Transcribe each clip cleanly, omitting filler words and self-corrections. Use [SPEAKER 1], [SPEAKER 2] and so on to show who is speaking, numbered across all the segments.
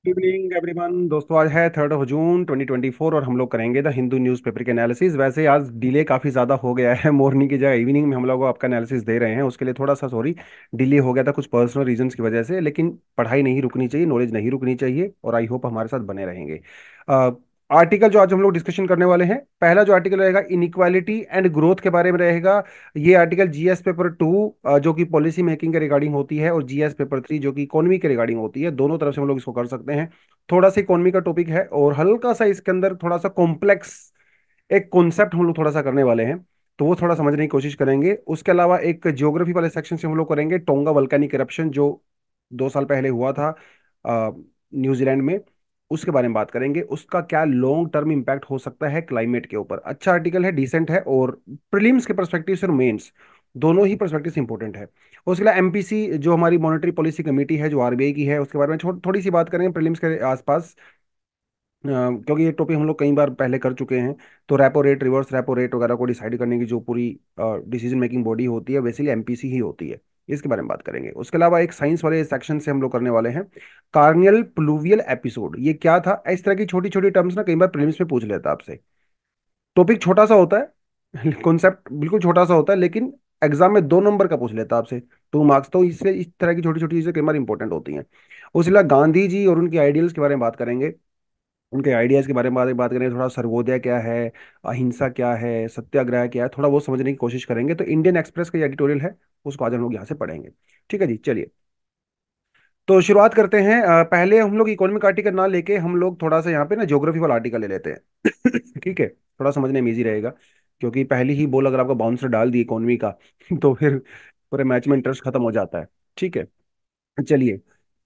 [SPEAKER 1] Good evening everyone. दोस्तों, आज है 3 जून 2024 और हम लोग करेंगे द हिंदू न्यूज़पेपर के एनालिसिस। वैसे आज डिले काफ़ी ज़्यादा हो गया है। मॉर्निंग की जगह इवनिंग में हम लोग आपका एनालिसिस दे रहे हैं, उसके लिए थोड़ा सा सॉरी। डिले हो गया था कुछ पर्सनल रीजंस की वजह से, लेकिन पढ़ाई नहीं रुकनी चाहिए, नॉलेज नहीं रुकनी चाहिए, और आई होप हमारे साथ बने रहेंगे। आर्टिकल जो आज हम लोग डिस्कशन करने वाले हैं, पहला जो आर्टिकल रहेगा इनइक्वालिटी एंड ग्रोथ के बारे में रहेगा। ये आर्टिकल जीएस पेपर 2 जो कि पॉलिसी मेकिंग के रिगार्डिंग होती है, और जीएस पेपर 3 जो कि इकोनॉमी के रिगार्डिंग होती है, दोनों तरफ से हम लोग इसको कर सकते हैं। थोड़ा सा इकोनॉमी का टॉपिक है और हल्का सा इसके अंदर थोड़ा सा कॉम्प्लेक्स एक कॉन्सेप्ट हम लोग थोड़ा सा करने वाले हैं, तो वो थोड़ा समझने की कोशिश करेंगे। उसके अलावा एक ज्योग्राफी वाले सेक्शन से हम लोग करेंगे टोंगा वल्केनिक इरप्शन, जो 2 साल पहले हुआ था न्यूजीलैंड में। उसके बारे में बात करेंगे, उसका क्या लॉन्ग टर्म इम्पैक्ट हो सकता है क्लाइमेट के ऊपर। अच्छा आर्टिकल है, डिसेंट है, और प्रीलिम्स के परस्पेक्टिव से और मेंस दोनों ही परस्पेक्टिव से इंपॉर्टेंट है। उसके लिए एमपीसी जो हमारी मॉनेटरी पॉलिसी कमेटी है, जो आरबीआई की है, उसके बारे में थोड़ी सी बात करेंगे प्रीलिम्स के आसपास। क्योंकि ये टॉपिक हम लोग कई बार पहले कर चुके हैं। तो repo rate, reverse repo rate वगैरह को डिसाइड करने की जो पूरी डिसीजन मेकिंग बॉडी होती है, बेसिकली एमपीसी ही होती है। इसके बारे में बात करेंगे। उसके अलावा एक साइंस वाले सेक्शन से हम लोग करने वाले हैं कार्नियल प्लूवियल एपिसोड। ये क्या था? इस तरह की छोटी छोटी टर्म्स ना कई बार प्रीलिम्स में पूछ लेता है आपसे। टॉपिक छोटा सा होता है, कॉन्सेप्ट बिल्कुल छोटा सा होता है, लेकिन एग्जाम में 2 नंबर का पूछ लेता है आपसे, 2 मार्क्स। तो इससे इस तरह की छोटी छोटी चीजें कई बार इंपॉर्टेंट होती हैं। उसके अलावा गांधी जी और उनके आइडियल्स के बारे में बात करेंगे, उनके आइडियाज के बारे में बात करेंगे। थोड़ा सर्वोदय क्या है, अहिंसा क्या है, सत्याग्रह क्या है, थोड़ा वो समझने की कोशिश करेंगे। तो इंडियन एक्सप्रेस का एडिटोरियल है, उसको आज हम लोग यहाँ से पढ़ेंगे। ठीक है जी, चलिए। तो शुरुआत करते हैं। पहले हम लोग इकोनॉमिक आर्टिकल ना लेके हम लोग थोड़ा सा यहाँ पे ना ज्योग्राफी वाला आर्टिकल ले लेते हैं। ठीक है, थोड़ा समझने में इजी रहेगा, क्योंकि पहली ही बॉल अगर आपका बाउंसर डाल दी इकोनॉमी का तो फिर पूरे मैच में इंटरेस्ट खत्म हो जाता है। ठीक है, चलिए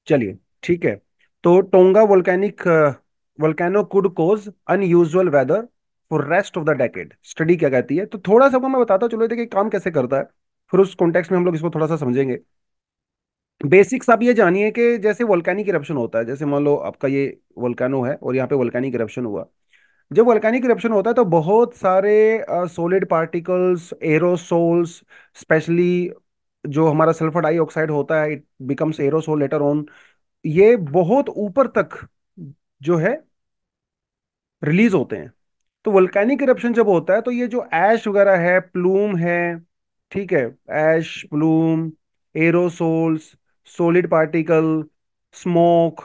[SPEAKER 1] चलिए। ठीक है, तो Tonga volcanic volcano could cause unusual weather for rest of the decade. Study क्या कहती है, तो थोड़ा सा आपको मैं बताता हूँ, चलो देखिए काम कैसे करता है, फिर उस कॉन्टेक्स्ट में हम लोग इसको थोड़ा सा समझेंगे। बेसिक्स आप ये जानिए कि जैसे वोल्केनिक इरप्शन होता है, जैसे मान लो आपका ये वोल्केनो है और यहाँ पे वोल्केनिक इरप्शन हुआ। जब वोल्केनिक इरप्शन होता है तो बहुत सारे सॉलिड पार्टिकल्स, एरोसोल्स, स्पेशली जो हमारा सल्फर डाइऑक्साइड होता है, it becomes aerosol later on, ये बहुत ऊपर तक जो है रिलीज होते हैं। तो वोल्केनिक इरप्शन जब होता है तो ये जो ऐश वगैरह है, प्लूम है, ठीक है, ash, plume, aerosols, solid particle, smoke,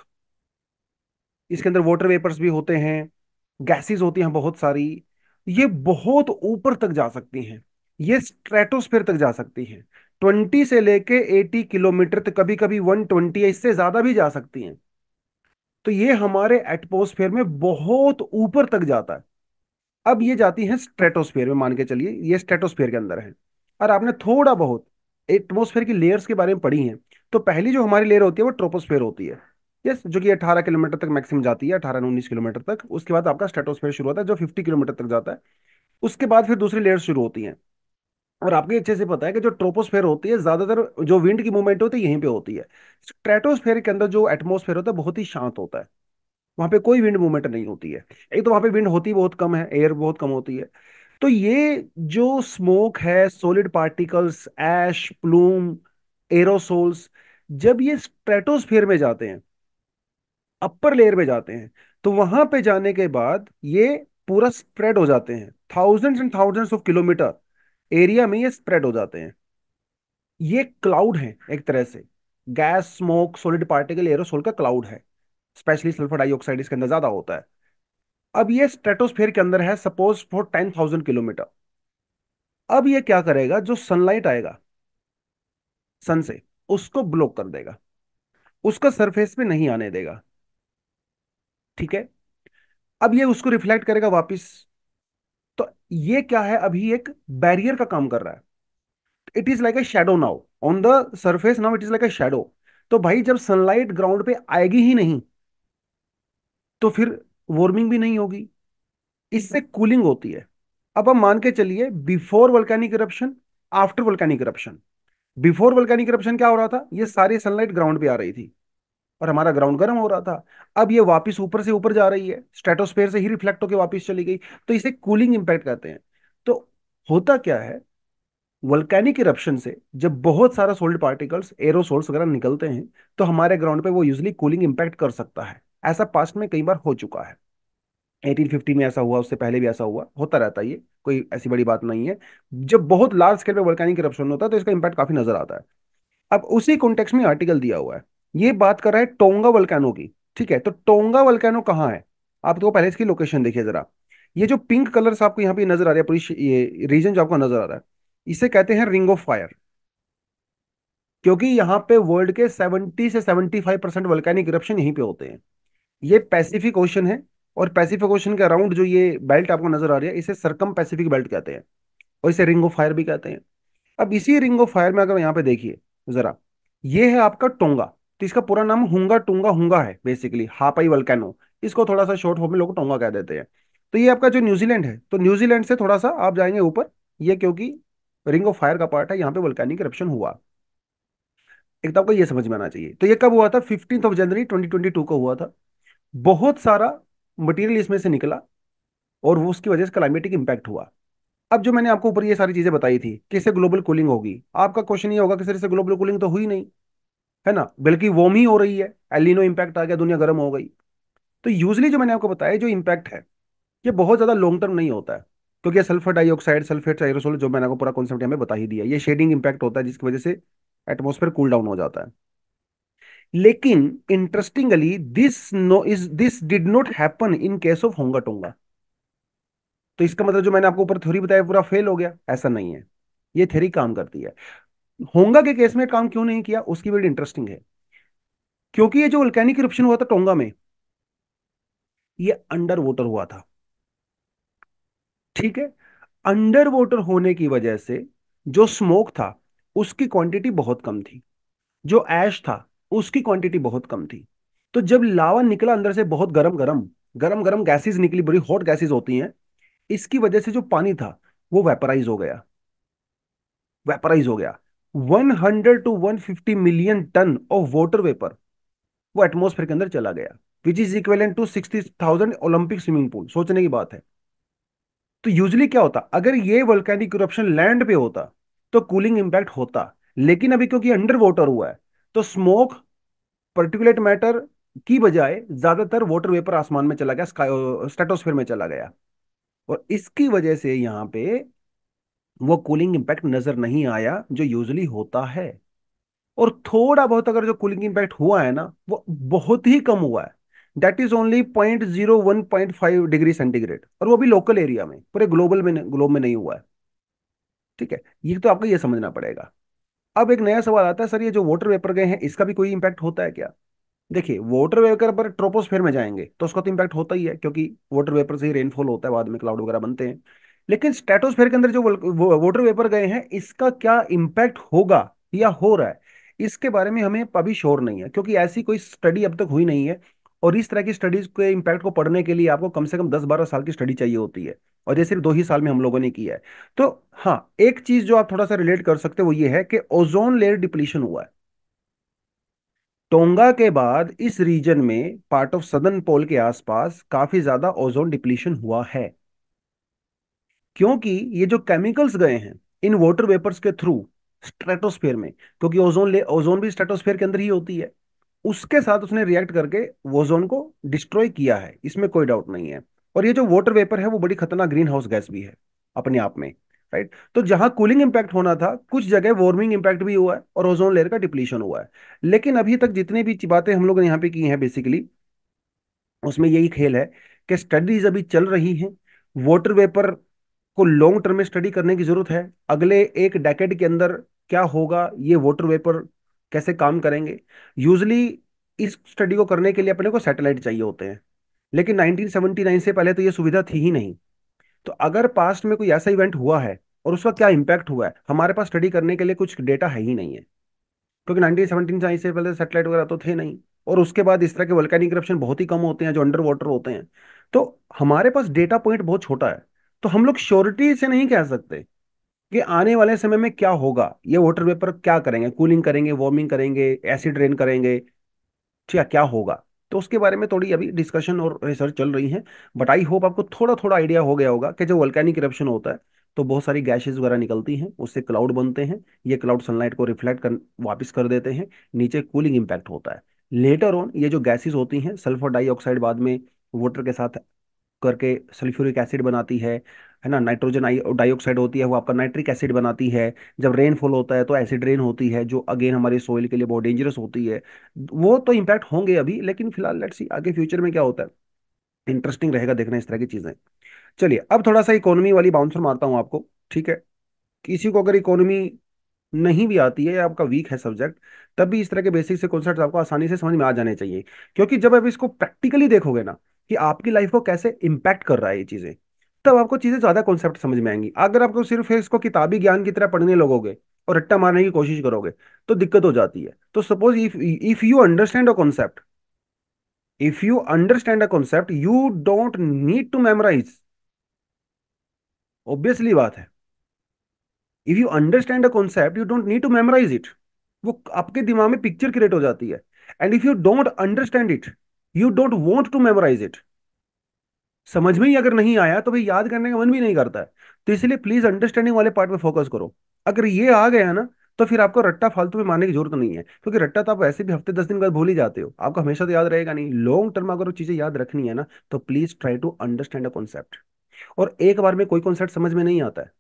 [SPEAKER 1] इसके अंदर वाटर वेपर्स भी होते हैं, गैसेस होती हैं बहुत सारी, ये बहुत ऊपर तक जा सकती हैं। ये स्ट्रेटोस्फेयर तक जा सकती हैं, 20 से लेके 80 किलोमीटर तक, कभी कभी 120 या इससे ज्यादा भी जा सकती हैं। तो ये हमारे एटमॉस्फेयर में बहुत ऊपर तक जाता है। अब ये जाती हैं स्ट्रेटोस्फेयर में, मान के चलिए ये स्ट्रेटोस्फेयर के अंदर है। और आपने थोड़ा बहुत एटमॉस्फेयर की लेयर्स के बारे में पढ़ी हैं, तो पहली जो हमारी लेयर होती है वो ट्रोपोस्फेयर होती है। यस, जो कि 18 किलोमीटर तक मैक्सिमम जाती है, 18 19 किलोमीटर तक। उसके बाद आपका स्ट्रेटोस्फेयर शुरू होता है जो 50 किलोमीटर तक जाता है। उसके बाद फिर दूसरी लेयर शुरू होती हैं। और आपको अच्छे से पता है कि जो ट्रोपोस्फेयर होती है, ज्यादातर जो विंड की मूवमेंट होती है यहीं पे होती है। स्ट्रेटोस्फेयर के अंदर जो एटमॉस्फेयर होता है बहुत ही शांत होता है, वहां पे कोई विंड मूवमेंट नहीं होती है। एक तो वहां पे विंड होती बहुत कम है, एयर बहुत कम होती है। तो ये जो स्मोक है, सॉलिड पार्टिकल्स, ऐश, प्लूम, एरोसोल्स, जब ये स्ट्रेटोस्फेयर में जाते हैं, अपर लेयर में जाते हैं, तो वहां पे जाने के बाद ये पूरा स्प्रेड हो जाते हैं, thousands and thousands of kilometre area में ये स्प्रेड हो जाते हैं। ये क्लाउड है एक तरह से, gas, smoke, solid particle, aerosol का क्लाउड है। स्पेशली सल्फर डाइऑक्साइड इसके अंदर ज्यादा होता है। अब ये स्ट्रेटोस्फेयर के अंदर है, सपोज फॉर 10,000 किलोमीटर। अब ये क्या करेगा, जो सनलाइट आएगा सन से, उसको ब्लॉक कर देगा, उसका सरफेस पे नहीं आने देगा। ठीक है, अब ये उसको रिफ्लेक्ट करेगा वापस। तो ये क्या है, अभी एक बैरियर का काम कर रहा है। It is like a shadow now on the surface, now it is like a shadow. तो भाई जब सनलाइट ग्राउंड पे आएगी ही नहीं, तो फिर वार्मिंग भी नहीं होगी, इससे कूलिंग होती है। अब हम मान के चलिए before volcanic eruption, after volcanic eruption. Before volcanic eruption क्या हो रहा था, ये सारी सनलाइट ग्राउंड पे आ रही थी और हमारा ग्राउंड गर्म हो रहा था। अब ये वापस ऊपर से ऊपर जा रही है, स्ट्रेटोस्फेयर से ही रिफ्लेक्ट होकर वापस चली गई, तो इसे कूलिंग इंपैक्ट कहते हैं। तो होता क्या है, वोल्केनिक इरप्शन से जब बहुत सारा सोल्ड पार्टिकल्स, एरोसोल्स वगैरह निकलते हैं, तो हमारे ग्राउंड पे वो यूजली कूलिंग इंपैक्ट कर सकता है। ऐसा पास्ट में कई बार हो चुका है। 1850 में ऐसा हुआ, उससे पहले भी ऐसा हुआ, होता रहता है, ये कोई ऐसी बड़ी बात नहीं है। जब बहुत लार्ज स्केल पे वोल्केनिक इरप्शन होता है तो इसका इंपैक्ट काफी नजर आता है। अब उसी कॉन्टेक्स्ट में आर्टिकल दिया हुआ है, ये बात कर रहा है टोंगा वल्केनो की। ठीक है, तो टोंगा वल्केनो कहाँ है? आप तो पहले इसकी लोकेशन देखिए जरा। ये जो पिंक कलर आपको यहाँ पे नजर आ रहा है, पूरी ये रीजन जो आपको नजर आ रहा है, इसे कहते हैं रिंग ऑफ फायर। क्योंकि यहाँ पे वर्ल्ड के 70 से 75% वल्केनिक इरप्शन यहीं पे होते हैं। ये पैसिफिक ओशन है, और पैसिफिक ओशन के अराउंड जो ये बेल्ट आपको नजर आ रही है, इसे सरकम पैसिफिक बेल्ट कहते हैं, और इसे रिंग ऑफ फायर भी कहते हैं। अब इसी रिंग ऑफ फायर में अगर यहाँ पे देखिए जरा, ये है आपका टोंगा। तो इसका पूरा नाम हुंगा टुंगा हुंगा है, बेसिकली हापाई वल्केनो। इसको थोड़ा सा शॉर्ट फॉर्म में लोग टोंगा कह देते हैं। तो ये आपका जो न्यूजीलैंड है, तो न्यूजीलैंड से थोड़ा सा आप जाएंगे ऊपर, ये क्योंकि रिंग ऑफ फायर का पार्ट है, यहाँ पे वल्केनिक eruption हुआ। एक तो आपको ये समझ में आना चाहिए। तो ये कब हुआ था? 15 जनवरी 2022 को हुआ था। बहुत सारा मटेरियल इसमें से निकला, और वो उसकी वजह से क्लाइमेटिक इंपैक्ट हुआ। अब जो मैंने आपको ऊपर ये सारी चीजें बताई थी कि इससे ग्लोबल कूलिंग होगी, आपका क्वेश्चन ये होगा कि सर इससे ग्लोबल कूलिंग तो हुई नहीं, है ना, बल्कि वार्म ही हो रही है। एलिनो इंपैक्ट आ गया, दुनिया गर्म हो गई। तो यूजली जो मैंने आपको बताया जो इंपैक्ट है, ये बहुत ज्यादा लॉन्ग टर्म नहीं होता है। क्योंकि ये सल्फर डाइऑक्साइड, सल्फेट, एरोसोल, जो मैंने आपको पूरा कॉन्सेप्ट हमें बता ही दिया, ये शेडिंग इंपैक्ट होता है जिसकी वजह से एटमोस्फेयर कूल डाउन हो जाता है। लेकिन interestingly this did not happen in case of होंगा टोंगा। तो इसका मतलब जो मैंने आपको ऊपर थ्योरी बताया पूरा फेल हो गया, ऐसा नहीं है। ये थ्योरी काम करती है। होंगा के केस में काम क्यों नहीं किया, उसकी बड़ी इंटरेस्टिंग है। क्योंकि ये जो वोल्केनिक इरप्शन हुआ था टोंगा में, ये अंडर वाटर हुआ था। ठीक है, अंडर वाटर होने की वजह से जो स्मोक था उसकी क्वांटिटी बहुत कम थी, जो ऐश था उसकी क्वांटिटी बहुत कम थी। तो जब लावा निकला अंदर से, बहुत गरम गरम गरम गरम गैसेस निकली, बड़ी हॉट गैसेस होती हैं, इसकी वजह से जो पानी था वो वेपराइज हो गया। वेपराइज हो गया। 100 to 150 million ton of water vapour वो एटमोस्फेयर के अंदर चला गया, which is equivalent to 60,000 Olympic swimming pool. सोचने की बात है। तो यूजली क्या होता, अगर ये वोल्केनिक इरप्शन लैंड पे होता तो कूलिंग इंपैक्ट होता। लेकिन अभी क्योंकि अंडर वाटर हुआ है, तो स्मोक, पर्टिकुलेट मैटर की बजाय ज्यादातर वाटर वेपर आसमान में चला गया, स्ट्रेटोस्फेयर में चला गया। और इसकी वजह से यहाँ पे वो कूलिंग इंपैक्ट नजर नहीं आया जो यूजली होता है। और थोड़ा बहुत अगर जो कूलिंग इंपैक्ट हुआ है ना, वो बहुत ही कम हुआ है। That is only 0.01 0.5 degree centigrade, और वो भी लोकल एरिया में, पूरे ग्लोब में नहीं हुआ है। ठीक है, ये तो आपको ये समझना पड़ेगा। अब एक नया सवाल आता है, सर ये जो वाटर वेपर गए हैं इसका भी कोई इंपैक्ट होता है क्या? देखिए, वाटर वेपर पर ट्रोपोस्फेयर में जाएंगे तो उसका तो इंपैक्ट होता ही है, क्योंकि वाटर वेपर से ही रेनफॉल होता है, बाद में क्लाउड वगैरह बनते हैं। लेकिन स्ट्रेटोस्फेयर के अंदर जो वाटर वेपर गए हैं, इसका क्या इंपैक्ट होगा या हो रहा है, इसके बारे में हमें अभी श्योर नहीं है, क्योंकि ऐसी कोई स्टडी अब तक हुई नहीं है। और इस तरह की स्टडीज के इंपैक्ट को पढ़ने के लिए आपको कम से कम 10-12 साल की स्टडी चाहिए होती है, और ये सिर्फ 2 ही साल में हम लोगों ने किया है। तो हाँ, एक चीज जो आप थोड़ा सा रिलेट कर सकते हो वो ये है कि ओजोन लेयर डिप्लीशन हुआ है। टोंगा के बाद इस रीजन में, पार्ट ऑफ सदर्न पोल के आसपास काफी ज्यादा ओजोन डिप्लीशन हुआ है। क्योंकि ये जो केमिकल्स गए हैं इन वाटर वेपर्स के थ्रू स्ट्रेटोस्फेयर में, क्योंकि ओजोन भी स्ट्रेटोस्फेयर के अंदर ही होती है, उसके साथ उसने रिएक्ट करके ओजोन को डिस्ट्रॉय किया है, इसमें कोई डाउट नहीं है। और ये जो वाटर वेपर है वो बड़ी खतरनाक ग्रीन हाउस गैस भी है अपने आप में। राइट, तो जहां कूलिंग इंपैक्ट होना था, कुछ जगह वार्मिंग इंपैक्ट भी हुआ है और ओजोन लेयर का डिप्लीशन हुआ है। लेकिन अभी तक जितनी भी बातें हम लोग ने यहाँ पे की हैं, बेसिकली उसमें यही खेल है कि स्टडीज अभी चल रही हैं। वाटर वेपर को लॉन्ग टर्म में स्टडी करने की जरूरत है, अगले एक डेकेड के अंदर क्या होगा, ये वाटर वेपर कैसे काम करेंगे। यूजली इस स्टडी को करने के लिए अपने को सैटेलाइट चाहिए होते हैं, लेकिन 1979 से पहले तो ये सुविधा थी ही नहीं। तो अगर पास्ट में कोई ऐसा इवेंट हुआ है और उसका क्या इंपैक्ट हुआ है, हमारे पास स्टडी करने के लिए कुछ डेटा है ही नहीं है। क्योंकि 1917 से पहले सैटेलाइट वगैरह तो थे नहीं, और उसके बाद इस तरह के वोल्केनिक इरप्शन बहुत ही कम होते हैं जो अंडर वाटर होते हैं। तो हमारे पास डेटा पॉइंट बहुत छोटा है। तो हम लोग श्योरिटी से नहीं कह सकते कि आने वाले समय में क्या होगा, ये वाटर वेपर क्या करेंगे, कूलिंग करेंगे, वार्मिंग करेंगे, एसिड रेन करेंगे, ठीक है, क्या होगा। तो उसके बारे में थोड़ी अभी डिस्कशन और रिसर्च चल रही है। बट आई होप आपको थोड़ा थोड़ा आइडिया हो गया होगा कि जो वोल्केनिक इरप्शन होता है तो बहुत सारी गैसेस वगैरह निकलती हैं, उससे क्लाउड बनते हैं, ये क्लाउड सनलाइट को रिफ्लेक्ट कर वापस कर देते हैं, नीचे कूलिंग इंपैक्ट होता है। लेटर ऑन ये जो गैसेस होती हैं, सल्फर डाइऑक्साइड बाद में वाटर के साथ करके सल्फ्यूरिक एसिड बनाती है ना, नाइट्रोजन डाइऑक्साइड होती है वो आपका नाइट्रिक एसिड बनाती है। जब रेनफॉल होता है तो एसिड रेन होती है, जो अगेन हमारे सोइल के लिए बहुत डेंजरस होती है। वो तो इम्पैक्ट होंगे अभी, लेकिन फिलहाल लेट्स सी आगे फ्यूचर में क्या होता है। इंटरेस्टिंग रहेगा देखना इस तरह की चीजें। चलिए अब थोड़ा सा इकोनॉमी वाली बाउंसर मारता हूँ आपको, ठीक है। किसी को अगर इकोनॉमी नहीं भी आती है या आपका वीक है सब्जेक्ट, तब भी इस तरह के बेसिक से कॉन्सेप्ट आपको आसानी से समझ में आ जाने चाहिए। क्योंकि जब आप इसको प्रैक्टिकली देखोगे ना कि आपकी लाइफ को कैसे इम्पैक्ट कर रहा है ये चीजें, तब आपको चीजें ज्यादा कॉन्सेप्ट समझ में आएंगी। अगर आपको सिर्फ इसको किताबी ज्ञान की तरह पढ़ने लगोगे और रट्टा मारने की कोशिश करोगे, तो दिक्कत हो जाती है। तो suppose if you understand a concept, if you understand a concept, you don't need to memorise. Obviously बात है, if you understand a concept you don't need to memorise it. वो आपके दिमाग में पिक्चर क्रिएट हो जाती है। And if you don't understand it, you don't want to memorise it. समझ में ही अगर नहीं आया तो भाई याद करने का मन भी नहीं करता है। तो इसलिए प्लीज अंडरस्टैंडिंग वाले पार्ट पे फोकस करो। अगर ये आ गया ना, तो फिर आपको रट्टा फालतू में मारने की जरूरत नहीं है, क्योंकि रट्टा तो आप वैसे भी हफ्ते 10 दिन बाद भूल ही जाते हो, आपको हमेशा तो याद रहेगा नहीं। लॉन्ग टर्म अगर वो चीजें याद रखनी है ना, तो please try to understand a concept. और एक बार में कोई कॉन्सेप्ट समझ में नहीं आता है,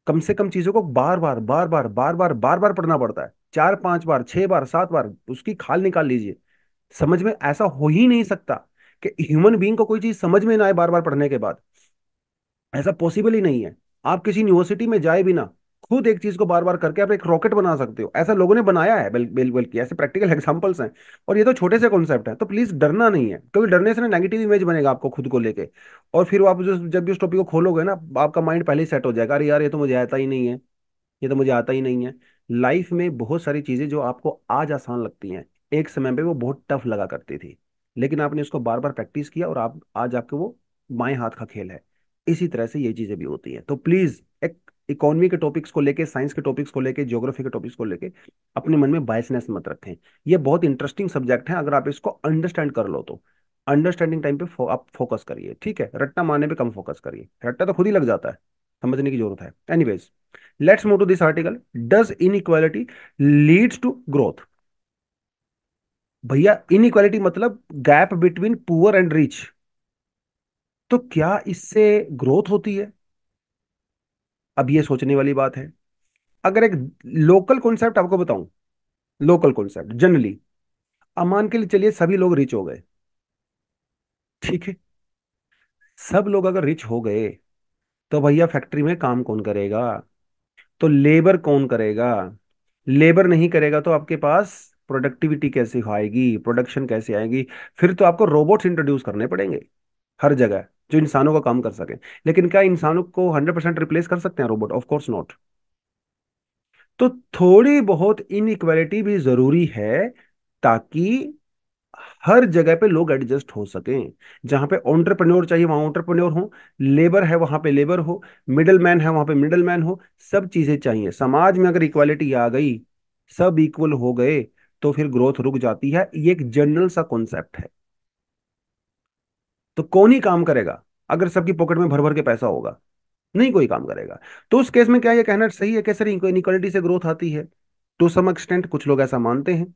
[SPEAKER 1] कम से कम चीजों को बार बार बार बार बार बार बार बार पढ़ना पड़ता है। 4 5 बार, 6 बार, 7 बार उसकी खाल निकाल लीजिए। समझ में ऐसा हो ही नहीं सकता कि ह्यूमन बीइंग को कोई चीज समझ में ना आए बार बार पढ़ने के बाद। ऐसा पॉसिबल ही नहीं है। आप किसी यूनिवर्सिटी में जाए बिना खुद एक चीज को बार बार करके आप एक रॉकेट बना सकते हो, ऐसा लोगों ने बनाया है। बल्कि ऐसे प्रैक्टिकल एग्जांपल्स हैं। और ये तो छोटे से कॉन्सेप्ट है, तो प्लीज डरना नहीं है, क्योंकि डरने से ना नेगेटिव इमेज बनेगा आपको खुद को लेके। और फिर आप जो जब भी उस टॉपिक को खोलोगे ना, आपका माइंड पहले ही सेट हो जाएगा, अरे यार ये तो मुझे आता ही नहीं है, ये तो मुझे आता ही नहीं है। लाइफ में बहुत सारी चीजें जो आपको आज आसान लगती हैं, एक समय पे वो बहुत टफ लगा करती थी। लेकिन आपने उसको बार बार प्रैक्टिस किया और आप आज आपके वो बाएं हाथ का खेल है। इसी तरह से ये चीजें भी होती हैं। तो प्लीज एक इकोनॉमी के टॉपिक्स को लेके, साइंस के टॉपिक्स को लेके, ज्योग्राफी के टॉपिक्स को लेके अपने मन में बायसनेस मत रखें। ये बहुत इंटरेस्टिंग सब्जेक्ट है अगर आप इसको अंडरस्टैंड कर लो तो। अंडरस्टैंडिंग टाइम पे आप फोकस करिए, ठीक है। रट्टा मारने पे कम फोकस करिए, रट्टा तो खुद ही लग जाता है, समझने की जरूरत है। Anyways, let's move to this article. Does inequality leads to growth? भैया इनइक्वालिटी मतलब gap between poor and rich. तो क्या इससे ग्रोथ होती है? अब ये सोचने वाली बात है। अगर एक लोकल कॉन्सेप्ट आपको बताऊं, लोकल कॉन्सेप्ट जनरली, अमान के लिए चलिए सभी लोग रिच हो गए, ठीक है। सब लोग अगर रिच हो गए, तो भैया फैक्ट्री में काम कौन करेगा? तो लेबर कौन करेगा? लेबर नहीं करेगा तो आपके पास प्रोडक्टिविटी कैसे आएगी, प्रोडक्शन कैसे आएगी? फिर तो आपको रोबोट्स इंट्रोड्यूस करने पड़ेंगे हर जगह, जो इंसानों का काम कर सके। लेकिन क्या इंसानों को 100% रिप्लेस कर सकते हैं रोबोट? Of course not. तो थोड़ी बहुत इनइक्वालिटी भी जरूरी है, ताकि हर जगह पे लोग एडजस्ट हो सकें। जहां पे एंटरप्रेन्योर चाहिए वहां एंटरप्रेन्योर हो, लेबर है वहां पे लेबर हो, मिडिल मैन है वहां पे मिडिल मैन हो। सब चीजें चाहिए समाज में। अगर इक्वालिटी आ गई, सब इक्वल हो गए, तो फिर ग्रोथ रुक जाती है। ये एक जनरल सा कॉन्सेप्ट है। तो कौन ही काम करेगा अगर सबकी पॉकेट में भर भर के पैसा होगा? नहीं कोई काम करेगा। तो उस केस में क्या ये कहना सही है कि सर इनइक्वालिटी से ग्रोथ आती है? टू सम एक्सटेंट कुछ लोग ऐसा मानते हैं,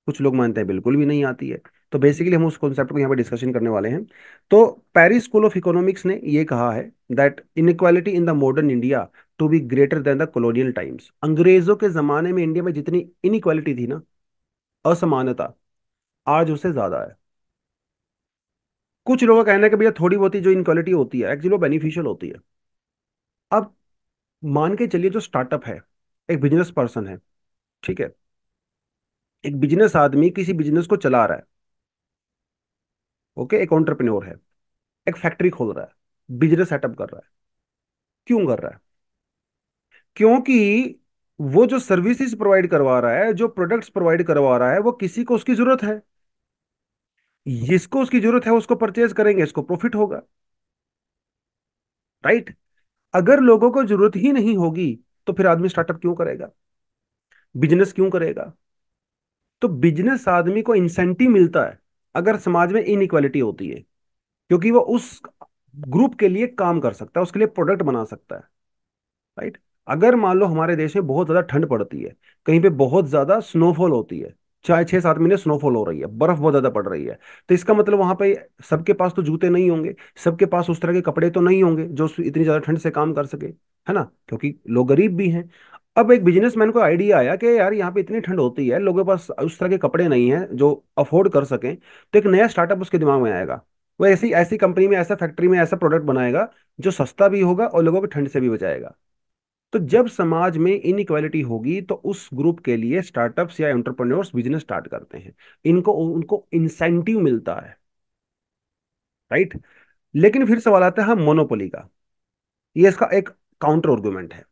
[SPEAKER 1] कुछ लोग मानते हैं बिल्कुल भी नहीं आती है। तो बेसिकली हम उस कॉन्सेप्ट को यहाँ पे डिस्कशन करने वाले हैं। तो पेरिस स्कूल ऑफ इकोनॉमिक्स ने ये कहा है that inequality in the modern India to be greater than the colonial times. अंग्रेजों के जमाने में इंडिया में जितनी इनइक्वालिटी थी ना, असमानता, आज उससे ज्यादा है। कुछ लोगों का कहना है कि भैया थोड़ी बहुत ही जो इनक्वालिटी होती है एक्चुअली वो बेनिफिशियल होती है। अब मान के चलिए जो स्टार्टअप है, एक बिजनेस पर्सन है, ठीक है। एक बिजनेस आदमी किसी बिजनेस को चला रहा है, ओके, एक एंटरप्रेन्योर है, एक फैक्ट्री खोल रहा है, बिजनेस सेटअप कर रहा है। क्यों कर रहा है? क्योंकि वो जो सर्विसेज प्रोवाइड करवा रहा है, जो प्रोडक्ट्स प्रोवाइड करवा रहा है, वो किसी को उसकी जरूरत है। जिसको उसकी जरूरत है उसको परचेज करेंगे, इसको प्रॉफिट होगा, राइट। अगर लोगों को जरूरत ही नहीं होगी, तो फिर आदमी स्टार्टअप क्यों करेगा, बिजनेस क्यों करेगा? तो बिजनेस आदमी को इंसेंटिव मिलता है अगर समाज में इनइक्वालिटी होती है, क्योंकि वो उस ग्रुप के लिए काम कर सकता है, उसके लिए प्रोडक्ट बना सकता है, राइट। अगर मान लो हमारे देश में बहुत ज्यादा ठंड पड़ती है, कहीं पे बहुत ज्यादा स्नोफॉल होती है, चाहे 6-7 महीने स्नोफॉल हो रही है, बर्फ बहुत ज्यादा पड़ रही है, तो इसका मतलब वहां पे सबके पास तो जूते नहीं होंगे, सबके पास उस तरह के कपड़े तो नहीं होंगे जो इतनी ज्यादा ठंड से काम कर सके, है ना, क्योंकि लोग गरीब भी हैं। अब एक बिजनेसमैन को आइडिया आया कि यार यहाँ पे इतनी ठंड होती है, लोगों के पास उस तरह के कपड़े नहीं हैं जो अफोर्ड कर सकें, तो एक नया स्टार्टअप उसके दिमाग में आएगा। वो ऐसी ऐसी कंपनी में, ऐसा फैक्ट्री में ऐसा प्रोडक्ट बनाएगा जो सस्ता भी होगा और लोगों को ठंड से भी बचाएगा। तो जब समाज में इनइक्वालिटी होगी तो उस ग्रुप के लिए स्टार्टअप्स या एंटरप्रेन्योर्स बिजनेस स्टार्ट करते हैं, इनको उनको इंसेंटिव मिलता है, राइट। लेकिन फिर सवाल आता है मोनोपोली का। ये इसका एक काउंटर आर्गुमेंट है।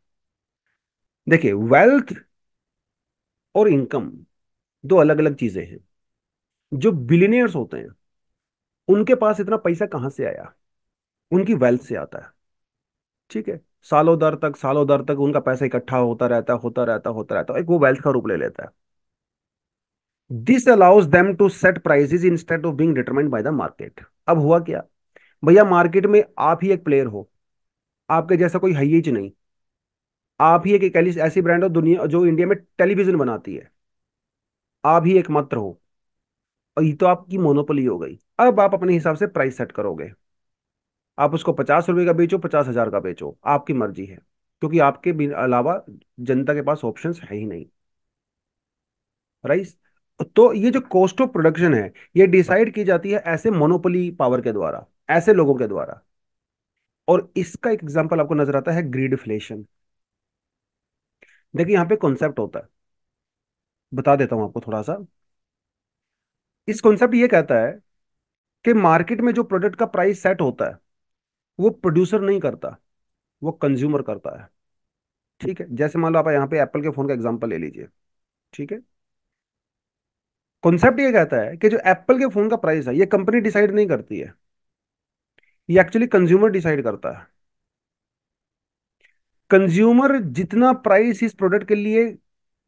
[SPEAKER 1] देखिए, वेल्थ और इनकम दो अलग अलग चीजें हैं। जो बिलियनियर्स होते हैं उनके पास इतना पैसा कहां से आया? उनकी वेल्थ से आता है, ठीक है। सालों दर तक उनका पैसा इकट्ठा होता रहता है, एक वो वेल्थ का रूप ले लेता है। This allows them to set prices instead of being determined by the market. अब हुआ क्या, भैया मार्केट में आप ही एक प्लेयर हो, आपके जैसा कोई है ही नहीं। आप ही एक ऐसी ब्रांड हो दुनिया जो इंडिया में टेलीविजन बनाती है, आप ही एकमात्र हो, और ये तो आपकी मोनोपोली हो गई। अब आप अपने हिसाब से प्राइस सेट करोगे, आप उसको 50 रुपए का बेचो, 50,000 का बेचो, आपकी मर्जी है, क्योंकि आपके अलावा जनता के पास ऑप्शंस है ही नहीं, राइट। तो ये जो कॉस्ट ऑफ प्रोडक्शन है, ये डिसाइड की जाती है ऐसे मोनोपोली पावर के द्वारा, ऐसे लोगों के द्वारा। और इसका एक एग्जांपल आपको नजर आता है ग्रीडफ्लेशन। देखिए, यहाँ पे कॉन्सेप्ट होता है, बता देता हूं आपको थोड़ा सा। इस कॉन्सेप्ट ये कहता है कि मार्केट में जो प्रोडक्ट का प्राइस सेट होता है वो प्रोड्यूसर नहीं करता, वो कंज्यूमर करता है, ठीक है। जैसे मान लो आप यहाँ पे एप्पल के फोन का एग्जांपल ले लीजिए, ठीक है। कॉन्सेप्ट ये कहता है कि जो एप्पल के फोन का प्राइस है ये कंपनी डिसाइड नहीं करती है, ये एक्चुअली कंज्यूमर डिसाइड करता है। कंज्यूमर जितना प्राइस इस प्रोडक्ट के लिए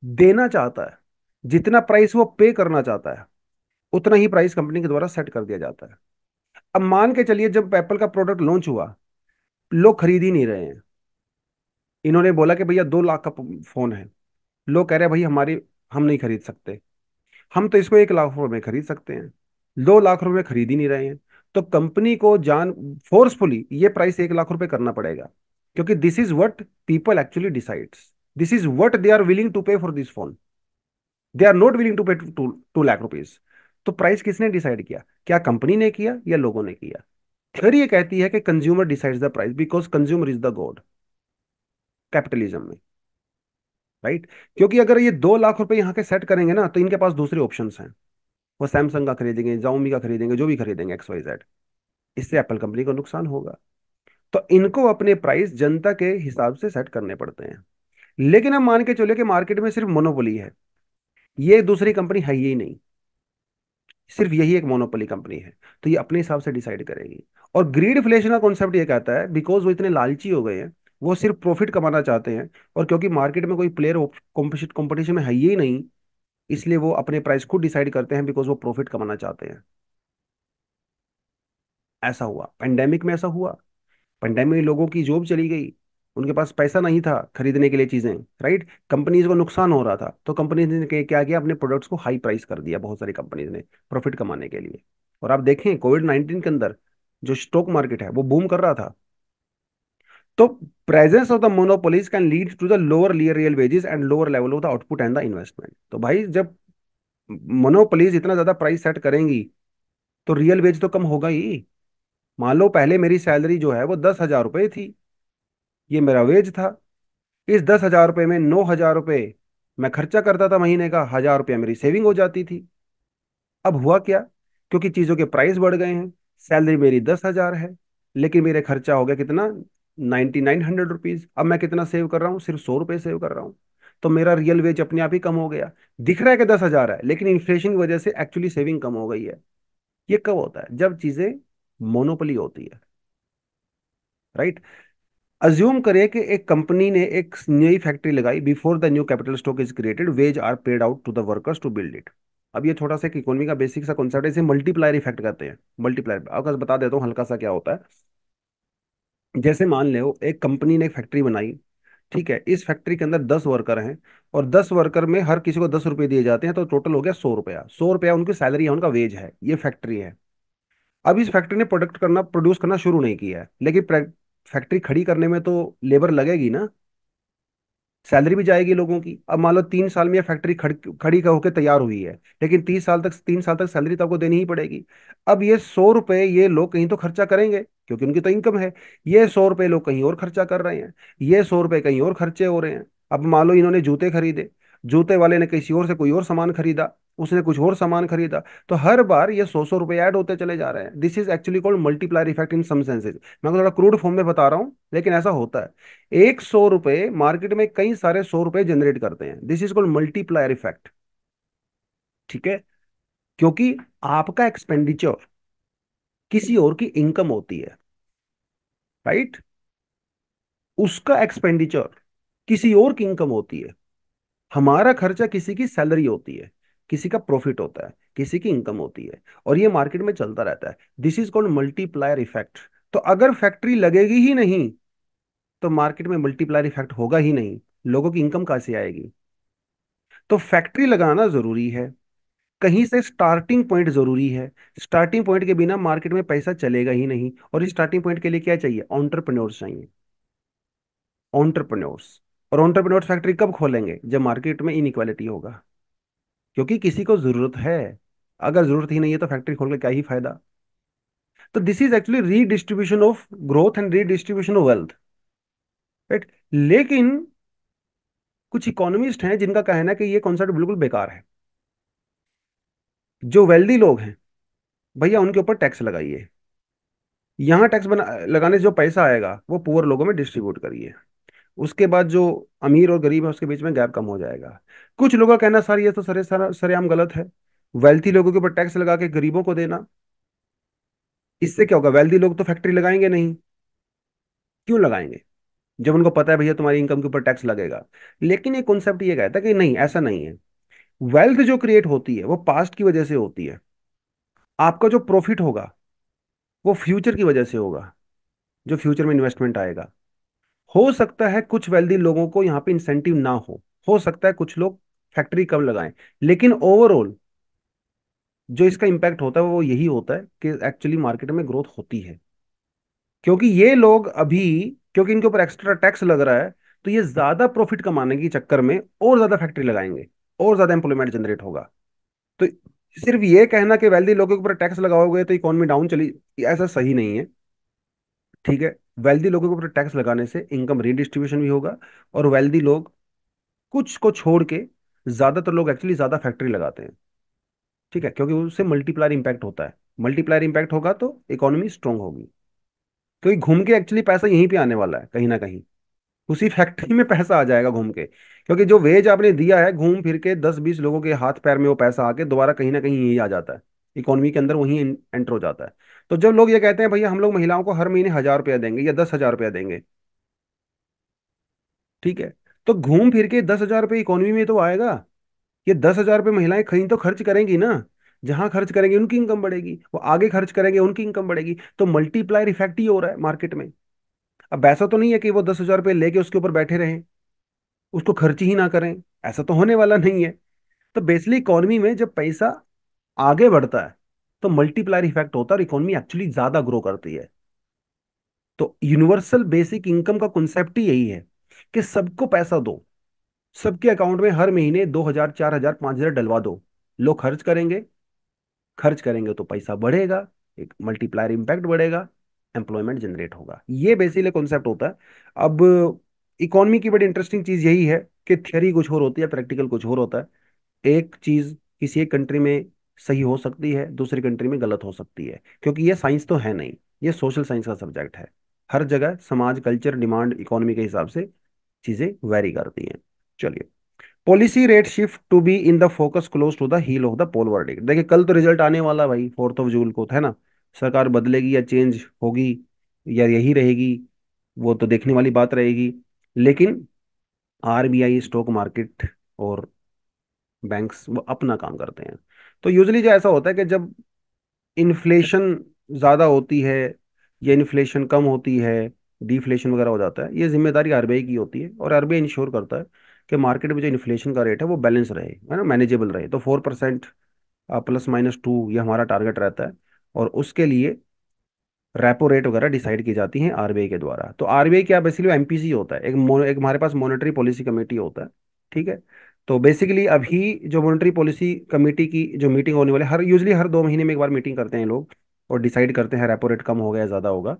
[SPEAKER 1] देना चाहता है, जितना प्राइस वो पे करना चाहता है, उतना ही प्राइस कंपनी के द्वारा सेट कर दिया जाता है। अब मान के चलिए जब एप्पल का प्रोडक्ट लॉन्च हुआ, लोग खरीद ही नहीं रहे हैं। इन्होंने बोला कि भैया 2 लाख का फोन है, लोग कह रहे हैं भाई हमारी, हम नहीं खरीद सकते, हम तो इसको 1 लाख रुपए में खरीद सकते हैं, 2 लाख रुपए में खरीद ही नहीं रहे हैं। तो कंपनी को जान फोर्सफुली ये प्राइस 1 लाख रुपए करना पड़ेगा, क्योंकि this is what people actually decides, this is what they are willing to pay for this phone, they are not willing to pay 2 lakh rupees. तो प्राइस किसने डिसाइड किया? क्या कंपनी ने किया या लोगों ने किया? थ्योरी ये कहती है कि consumer decides the price because consumer is the God capitalism में, राइट। क्योंकि अगर ये 2 लाख रुपए यहाँ के सेट करेंगे ना, तो इनके पास दूसरे ऑप्शंस हैं। वो सैमसंग का खरीदेंगे, जाओमी का खरीदेंगे, जो भी खरीदेंगे, XYZ। इससे एप्पल कंपनी को नुकसान होगा। तो इनको अपने प्राइस जनता के हिसाब से सेट करने पड़ते हैं। लेकिन हम मान के चले कि मार्केट में सिर्फ मोनोपोली है, ये दूसरी कंपनी है ही नहीं, सिर्फ यही एक मोनोपोली कंपनी है, तो ये अपने हिसाब से डिसाइड करेगी। और ग्रीडफ्लेशन का कॉन्सेप्ट ये कहता है बिकॉज वो इतने लालची हो गए हैं, वो सिर्फ प्रॉफिट कमाना चाहते हैं, और क्योंकि मार्केट में कोई प्लेयर कंपटीशन में है ही नहीं, इसलिए वो अपने प्राइस खुद डिसाइड करते हैं बिकॉज वो प्रॉफिट कमाना चाहते हैं। ऐसा हुआ पेंडेमिक में, ऐसा हुआ पेंडेमिक में लोगों की जॉब चली गई, उनके पास पैसा नहीं था खरीदने के लिए चीजें, राइट। कंपनीज को नुकसान हो रहा था, तो कंपनीज ने क्या किया, अपने प्रोडक्ट्स को हाई प्राइस कर दिया, बहुत सारी कंपनीज ने प्रॉफिट कमाने के लिए। और आप देखें कोविड-19 के अंदर जो स्टॉक मार्केट है वो बूम कर रहा था। तो presence of the monopolies can lead to the lower real wages and lower level of the output and the investment. तो भाई जब मोनोपोलीज इतना ज्यादा प्राइस सेट करेंगी तो रियल वेज तो कम होगा ही। मान लो पहले मेरी सैलरी जो है वो 10,000 रुपये थी, ये मेरा वेज था। इस 10,000 रुपये में 9,000 रुपये मैं खर्चा करता था महीने का, 1,000 रुपया मेरी सेविंग हो जाती थी। अब हुआ क्या, क्योंकि चीजों के प्राइस बढ़ गए हैं, सैलरी मेरी 10,000 है, लेकिन मेरे खर्चा हो गया कितना, 9,900 रुपीज। अब मैं कितना सेव कर रहा हूँ, सिर्फ 100 रुपये सेव कर रहा हूँ। तो मेरा रियल वेज अपने आप ही कम हो गया। दिख रहा है कि 10,000 है, लेकिन इन्फ्लेशन की वजह से एक्चुअली सेविंग कम हो गई है। ये कब होता है? जब चीजें मोनोपोली होती है, राइट। अज्यूम करें कि एक कंपनी ने एक नई फैक्ट्री लगाई, before the new capital stock is created wage are paid out to the workers to build it. अब ये थोड़ा सा एक इकोनॉमी का बेसिक सा कॉन्सेप्ट है, इसे मल्टीप्लायर इफेक्ट कहते हैं। मल्टीप्लायर आपको बता देता हूँ हल्का सा क्या होता है। जैसे मान लो एक कंपनी ने एक फैक्ट्री बनाई, ठीक है, इस फैक्ट्री के अंदर 10 वर्कर हैं, और 10 वर्कर में हर किसी को 10 रुपए दिए जाते हैं, तो टोटल हो गया 100 रुपया। 100 रुपया उनकी सैलरी है, उनका वेज है, ये फैक्ट्री है। अब इस फैक्ट्री ने प्रोड्यूस करना शुरू नहीं किया है, लेकिन फैक्ट्री खड़ी करने में तो लेबर लगेगी ना, सैलरी भी जाएगी लोगों की। अब मान लो 3 साल में ये फैक्ट्री खड़ी होकर तैयार हुई है, लेकिन 3 साल तक सैलरी तो आपको देनी ही पड़ेगी। अब ये 100 रुपए ये लोग कहीं तो खर्चा करेंगे, क्योंकि उनकी तो इनकम है। ये 100 रुपए लोग कहीं और खर्चा कर रहे हैं, ये 100 रुपए कहीं और खर्चे हो रहे हैं। अब मान लो इन्होंने जूते खरीदे, जूते वाले ने किसी और से कोई और सामान खरीदा, उसने कुछ और सामान खरीदा, तो हर बार ये 100 100 रुपए ऐड होते चले जा रहे हैं। This is actually called multiplier effect in some senses. मैं आपको थोड़ा क्रूड फॉर्म में बता रहा हूँ, लेकिन ऐसा होता है। एक 100 रुपए मार्केट में कई सारे 100 रुपए जनरेट करते हैं। This is called multiplier effect. ठीक है, क्योंकि आपका एक्सपेंडिचर किसी और की इनकम होती है, राइट, उसका एक्सपेंडिचर किसी और की इनकम होती है। हमारा खर्चा किसी की सैलरी होती है, किसी का प्रॉफिट होता है, किसी की इनकम होती है, और ये मार्केट में चलता रहता है। This is called multiplier effect. तो अगर फैक्ट्री लगेगी ही नहीं, तो मार्केट में मल्टीप्लायर इफेक्ट होगा ही नहीं, लोगों की इनकम कहां से आएगी? तो फैक्ट्री लगाना जरूरी है, कहीं से स्टार्टिंग पॉइंट जरूरी है। स्टार्टिंग पॉइंट के बिना मार्केट में पैसा चलेगा ही नहीं, और इस स्टार्टिंग पॉइंट के लिए क्या चाहिए? ऑन्टरप्रन्योर्स चाहिए, ऑन्टरप्रन्योर्स। और ऑन्टरप्रन्योर्स फैक्ट्री कब खोलेंगे? जब मार्केट में इनइक्वालिटी होगा, क्योंकि किसी को जरूरत है। अगर जरूरत ही नहीं है तो फैक्ट्री खोल के क्या ही फायदा? तो this is actually redistribution of growth and redistribution of wealth, right. लेकिन कुछ इकोनॉमिस्ट हैं जिनका कहना है कि ये कॉन्सेप्ट बिल्कुल बेकार है। जो वेल्दी लोग हैं, भैया उनके ऊपर टैक्स लगाइए, यहाँ टैक्स बना लगाने से जो पैसा आएगा वो पुअर लोगों में डिस्ट्रीब्यूट करिए। उसके बाद जो अमीर और गरीब है उसके बीच में गैप कम हो जाएगा। कुछ लोगों का कहना, सर ये तो सरेआम गलत है, वेल्थी लोगों के ऊपर टैक्स लगा के गरीबों को देना, इससे क्या होगा? वेल्दी लोग तो फैक्ट्री लगाएंगे नहीं। क्यों लगाएंगे, जब उनको पता है भैया तुम्हारी इनकम के ऊपर टैक्स लगेगा? लेकिन ये कॉन्सेप्ट ये कहता है कि नहीं, ऐसा नहीं है। वेल्थ जो क्रिएट होती है वो पास्ट की वजह से होती है। आपका जो प्रॉफिट होगा वो फ्यूचर की वजह से होगा, जो फ्यूचर में इन्वेस्टमेंट आएगा। हो सकता है कुछ वेल्दी लोगों को यहाँ पे इंसेंटिव ना हो सकता है कुछ लोग फैक्ट्री कम लगाएं, लेकिन ओवरऑल जो इसका इम्पैक्ट होता है वो यही होता है कि एक्चुअली मार्केट में ग्रोथ होती है। क्योंकि ये लोग अभी, क्योंकि इनके ऊपर एक्स्ट्रा टैक्स लग रहा है, तो ये ज्यादा प्रॉफिट कमाने के चक्कर में और ज्यादा फैक्ट्री लगाएंगे, और ज्यादा एम्प्लॉयमेंट जनरेट होगा। तो सिर्फ ये कहना कि वेल्दी लोगों के ऊपर टैक्स लगाओगे तो इकोनॉमी डाउन चली, ऐसा सही नहीं है। ठीक है, वेल्दी लोगों के ऊपर टैक्स लगाने से इनकम रीडिस्ट्रीब्यूशन भी होगा, और वेल्दी लोग कुछ को छोड़ के ज्यादातर लोग एक्चुअली ज्यादा फैक्ट्री लगाते हैं। ठीक है, क्योंकि उससे मल्टीप्लायर इंपैक्ट होता है। मल्टीप्लायर इंपैक्ट होगा तो इकोनॉमी स्ट्रांग होगी, क्योंकि घूम के एक्चुअली पैसा यहीं पे आने वाला है, कहीं ना कहीं उसी फैक्ट्री में पैसा आ जाएगा घूम के। क्योंकि जो वेज आपने दिया है, घूम फिर के 10 20 लोगों के हाथ पैर में वो पैसा आके दोबारा कहीं ना कहीं यही आ जाता है, इकोनॉमी के अंदर वहीं एंटर हो जाता है। तो जब लोग ये कहते हैं भैया हम लोग महिलाओं को हर महीने 1000 रुपया देंगे या 10,000 रुपया देंगे, ठीक है, तो घूम फिर के 10,000 रुपये इकोनॉमी में तो आएगा। ये 10,000 रुपये महिलाएं कहीं तो खर्च करेंगी ना, जहां खर्च करेंगे उनकी इनकम बढ़ेगी, वो आगे खर्च करेंगे उनकी इनकम बढ़ेगी। तो मल्टीप्लायर इफेक्ट ही हो रहा है मार्केट में। अब ऐसा तो नहीं है कि वो 10,000 रुपये लेके उसके ऊपर बैठे रहें, उसको खर्च ही ना करें, ऐसा तो होने वाला नहीं है। तो बेसिकली इकोनॉमी में जब पैसा आगे बढ़ता है तो मल्टीप्लायर इफेक्ट होता है, और इकोनॉमी एक्चुअली ज्यादा ग्रो करती है। तो यूनिवर्सल बेसिक इनकम का कॉन्सेप्ट ही यही है कि सबको पैसा दो, सबके अकाउंट में हर महीने 2,000 4,000 5,000 डलवा दो। लोग खर्च करेंगे, खर्च करेंगे तो पैसा बढ़ेगा, एक मल्टीप्लायर इम्पैक्ट बढ़ेगा, एम्प्लॉयमेंट जनरेट होगा। ये बेसिकली कॉन्सेप्ट होता है। अब इकोनॉमी की बड़ी इंटरेस्टिंग चीज यही है कि थियरी कुछ और होती है, प्रैक्टिकल कुछ और होता है। एक चीज किसी एक कंट्री में सही हो सकती है, दूसरी कंट्री में गलत हो सकती है, क्योंकि ये साइंस तो है नहीं, ये सोशल साइंस का सब्जेक्ट है। हर जगह समाज, कल्चर, डिमांड, इकोनॉमी के हिसाब से चीजें वेरी करती हैं। चलिए, policy rate shift to be in the focus close to the heel of the poll verdict. देखिए कल तो रिजल्ट आने वाला है भाई, 4 जून को है ना। सरकार बदलेगी या चेंज होगी या यही रहेगी, वो तो देखने वाली बात रहेगी। लेकिन आरबीआई, स्टॉक मार्केट और बैंक्स वो अपना काम करते हैं। तो यूजली जो ऐसा होता है कि जब इन्फ्लेशन ज्यादा होती है या इन्फ्लेशन कम होती है, डिफ्लेशन वगैरह हो जाता है, ये जिम्मेदारी आरबीआई की होती है। और आरबीआई इंश्योर करता है कि मार्केट में जो इन्फ्लेशन का रेट है वो बैलेंस रहे, है ना, मैनेजेबल रहे। तो 4% +-2 ये हमारा टारगेट रहता है। और उसके लिए रेपो रेट वगैरह डिसाइड की जाती हैं आरबीआई के द्वारा। तो आरबीआई क्या, बेसिकली एमपीसी होता है, एक हमारे पास मॉनेटरी पॉलिसी कमेटी होता है। ठीक है। तो बेसिकली अभी जो मॉनेटरी पॉलिसी कमेटी की जो मीटिंग होने वाली, हर यूजली हर 2 महीने में एक बार मीटिंग करते हैं लोग, और डिसाइड करते हैं रेपो रेट कम होगा या ज़्यादा होगा।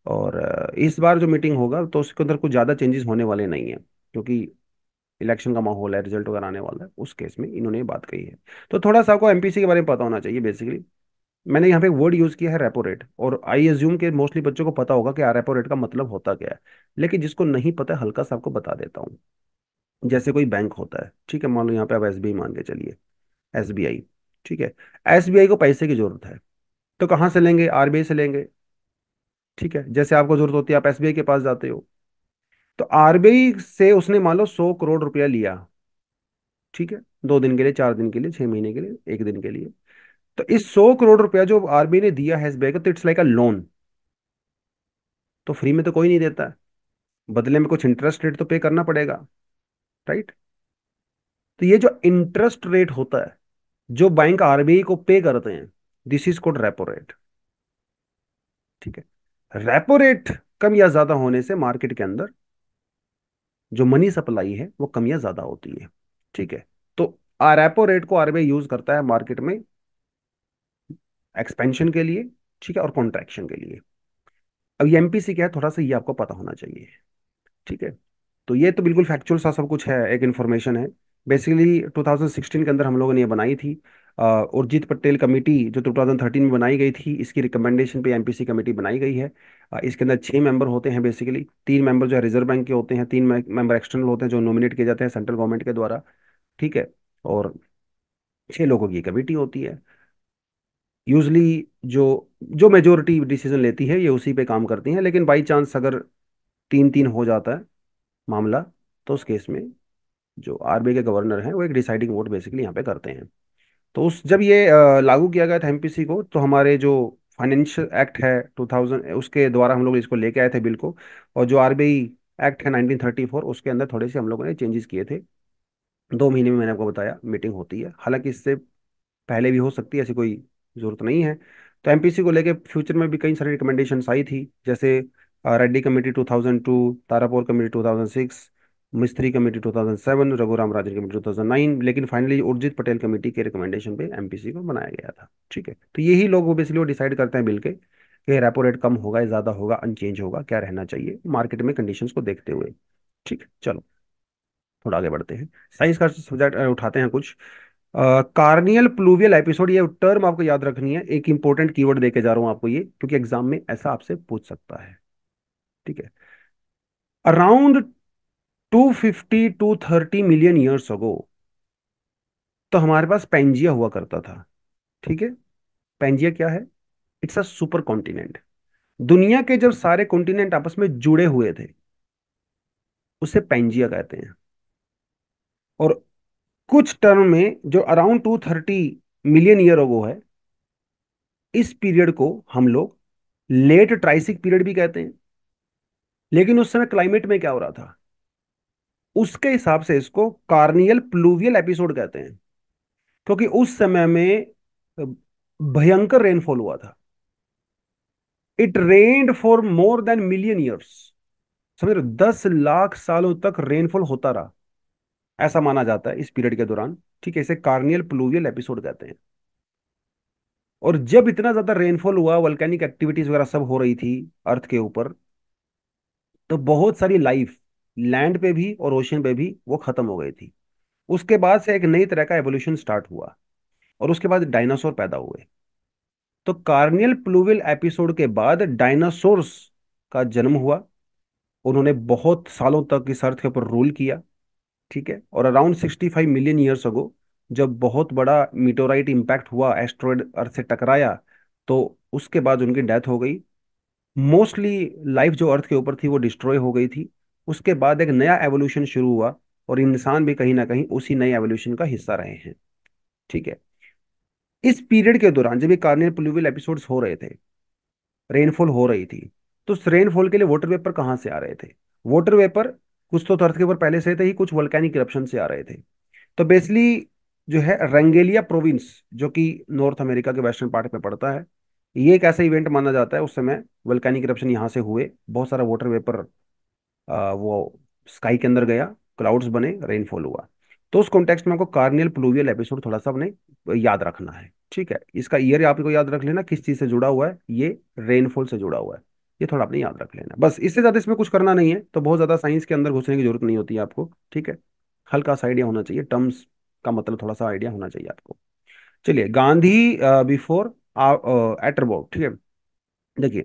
[SPEAKER 1] और इस बार जो मीटिंग होगा तो उसके अंदर कुछ ज़्यादा चेंजेस होने वाले नहीं है, क्योंकि इलेक्शन का माहौल है, रिजल्ट वगैरह आने वाला है, उस केस में इन्होंने ये बात कही है। तो थोड़ा सा आपको एमपीसी के बारे में पता होना चाहिए बेसिकली। मैंने यहाँ पे एक वर्ड यूज किया है रेपो रेट, और आई एज्यूम के मोस्टली बच्चों को पता होगा कि रेपो रेट का मतलब होता क्या है। लेकिन जिसको नहीं पता है, हल्का सा आपको बता देता हूँ। जैसे कोई बैंक होता है, ठीक है, मान लो यहाँ पे आप एसबीआई मान के चलिए, एसबीआई, ठीक है। एसबीआई को पैसे की जरूरत है, तो कहाँ से लेंगे, आरबीआई से लेंगे। ठीक है, जैसे आपको जरूरत होती है आप एसबीआई के पास जाते हो, तो आरबीआई से उसने मान लो 100 करोड़ रुपया लिया। ठीक है, 2 दिन के लिए, 4 दिन के लिए, 6 महीने के लिए, 1 दिन के लिए। तो इस 100 करोड़ रुपया जो आरबीआई ने दिया है एसबीआई को, तो इट्स लाइक अ लोन। तो फ्री में तो कोई नहीं देता है, बदले में कुछ इंटरेस्ट रेट तो पे करना पड़ेगा, राइट। तो ये जो इंटरेस्ट रेट होता है जो बैंक आरबीआई को पे करते हैं, this is called repo rate. ठीक है। रेपो रेट कम या ज्यादा होने से मार्केट के अंदर जो मनी सप्लाई है वो कम या ज्यादा होती है। ठीक है। तो रेपो रेट को आरबीआई यूज करता है मार्केट में एक्सपेंशन के लिए, ठीक है, और कॉन्ट्रैक्शन के लिए। अब ये एमपीसी क्या है, थोड़ा सा ये आपको पता होना चाहिए। ठीक है। तो ये तो बिल्कुल फैक्चुअल सा सब कुछ है, एक इन्फॉर्मेशन है। बेसिकली 2016 के अंदर हम लोगों ने ये बनाई थी। उर्जित पटेल कमेटी जो 2013 में बनाई गई थी, इसकी रिकमेंडेशन पे एमपीसी कमेटी बनाई गई है। इसके अंदर 6 मेंबर होते हैं बेसिकली। 3 मेंबर जो है रिजर्व बैंक के होते हैं, 3 मेंबर एक्सटर्नल होते हैं जो नॉमिनेट किए जाते हैं सेंट्रल गवर्नमेंट के द्वारा। ठीक है। और 6 लोगों की कमेटी होती है। यूजली जो जो मेजोरिटी डिसीजन लेती है ये उसी पे काम करती हैं, लेकिन बाई चांस अगर 3-3 हो जाता है मामला, तो उस केस में जो आरबीआई के गवर्नर हैं वो एक डिसाइडिंग वोट बेसिकली यहाँ पे करते हैं। तो उस जब ये लागू किया गया था एमपीसी को, तो हमारे जो फाइनेंशियल एक्ट है 2000, उसके द्वारा हम लोग इसको लेके आए थे बिल को। और जो आरबीआई एक्ट है 1934, उसके अंदर थोड़े से हम लोगों ने चेंजेस किए थे। 2 महीने में मैंने आपको बताया मीटिंग होती है, हालांकि इससे पहले भी हो सकती है, ऐसी कोई जरूरत नहीं है। तो एमपीसी को लेके फ्यूचर में भी कई सारी रिकमेंडेशंस आई थी, जैसे रेड्डी कमेटी 2002, तारापुर कमेटी 2006, मिस्त्री कमेटी 2007, रघुराम राजन कमेटी 2009। लेकिन फाइनली उर्जित पटेल कमेटी के रिकमेंडेशन पे एमपीसी को बनाया गया था। ठीक है। तो यही लोग वो बेसिकली वो डिसाइड करते हैं मिलके कि रेपो रेट कम होगा या ज़्यादा होगा, अनचेंज होगा, क्या रहना चाहिए मार्केट में कंडीशंस को देखते हुए। ठीक है, चलो थोड़ा आगे बढ़ते हैं। साइंस का सब्जेक्ट उठाते हैं कुछ। कार्नियल प्लूवियल एपिसोड, ये टर्म आपको याद रखनी है, एक इंपॉर्टेंट कीवर्ड देके जा रहा हूं आपको ये, क्योंकि एग्जाम में ऐसा आपसे पूछ सकता है। ठीक है। Around 250 to 30 million years ago, तो हमारे पास पेंजिया हुआ करता था। ठीक है। पेंजिया क्या है, इट्स अ सुपर कॉन्टिनेंट। दुनिया के जब सारे कॉन्टिनेंट आपस में जुड़े हुए थे, उसे पेंजिया कहते हैं। और कुछ टर्म में जो अराउंड 230 मिलियन ईयर अगो है, इस पीरियड को हम लोग लेट ट्राइसिक पीरियड भी कहते हैं। लेकिन उस समय क्लाइमेट में क्या हो रहा था, उसके हिसाब से इसको कार्नियल प्लूवियल एपिसोड कहते हैं, क्योंकि उस समय में भयंकर रेनफॉल हुआ था। It rained for more than million years. समझ रहे हो? 10 लाख सालों तक रेनफॉल होता रहा, ऐसा माना जाता है इस पीरियड के दौरान। ठीक है, इसे कार्नियल प्लूवियल एपिसोड कहते हैं। और जब इतना ज्यादा रेनफॉल हुआ, वल्केनिक एक्टिविटीज वगैरह सब हो रही थी अर्थ के ऊपर, तो बहुत सारी लाइफ लैंड पे भी और ओशन पे भी वो खत्म हो गई थी। उसके बाद से एक नई तरह का एवोल्यूशन स्टार्ट हुआ, और उसके बाद डायनासोर पैदा हुए। तो कार्नियल प्लूवियल एपिसोड के बाद डायनासोर्स का जन्म हुआ। उन्होंने बहुत सालों तक इस अर्थ के ऊपर रूल किया। ठीक है। और अराउंड 65 मिलियन ईयर्स अगो, जब बहुत बड़ा मीटोराइट इम्पैक्ट हुआ, एस्ट्रॉयड अर्थ से टकराया, तो उसके बाद उनकी डेथ हो गई। मोस्टली लाइफ जो अर्थ के ऊपर थी वो डिस्ट्रॉय हो गई थी। उसके बाद एक नया एवोल्यूशन शुरू हुआ, और इंसान भी कहीं ना कहीं उसी नए एवोल्यूशन का हिस्सा रहे हैं। ठीक है। इस पीरियड के दौरान जब ये कार्नियल प्लूवियल एपिसोड्स हो रहे थे, रेनफॉल हो रही थी, तो रेनफॉल के लिए वाटर वेपर कहाँ से आ रहे थे? वाटर वेपर कुछ तो अर्थ के ऊपर पहले से थे ही, कुछ वोल्केनिक इरप्शन से आ रहे थे। तो बेसिकली जो है रेंगेलिया प्रोविंस, जो कि नॉर्थ अमेरिका के वेस्टर्न पार्ट में पड़ता है, ये एक ऐसा इवेंट माना जाता है। उस समय वोल्केनिक इरप्शन यहाँ से हुए, बहुत सारा वाटर वेपर वो स्काई के अंदर गया, क्लाउड्स बने, रेनफॉल हुआ। तो उस कॉन्टेक्स्ट में आपको कार्नियल प्लूवियल एपिसोड थोड़ा सा अपने याद रखना है, ठीक है। इसका ईयर आपको याद रख लेना, किस चीज से जुड़ा हुआ है ये, रेनफॉल से जुड़ा हुआ है। ये थोड़ा आपने याद रख लेना, बस इससे ज्यादा इसमें कुछ करना नहीं है। तो बहुत ज्यादा साइंस के अंदर घुसने की जरूरत नहीं होती है आपको, ठीक है। हल्का सा आइडिया होना चाहिए, टर्म्स का मतलब थोड़ा सा आइडिया होना चाहिए आपको। चलिए, गांधी बिफोर एट अबाउट, ठीक है। देखिए,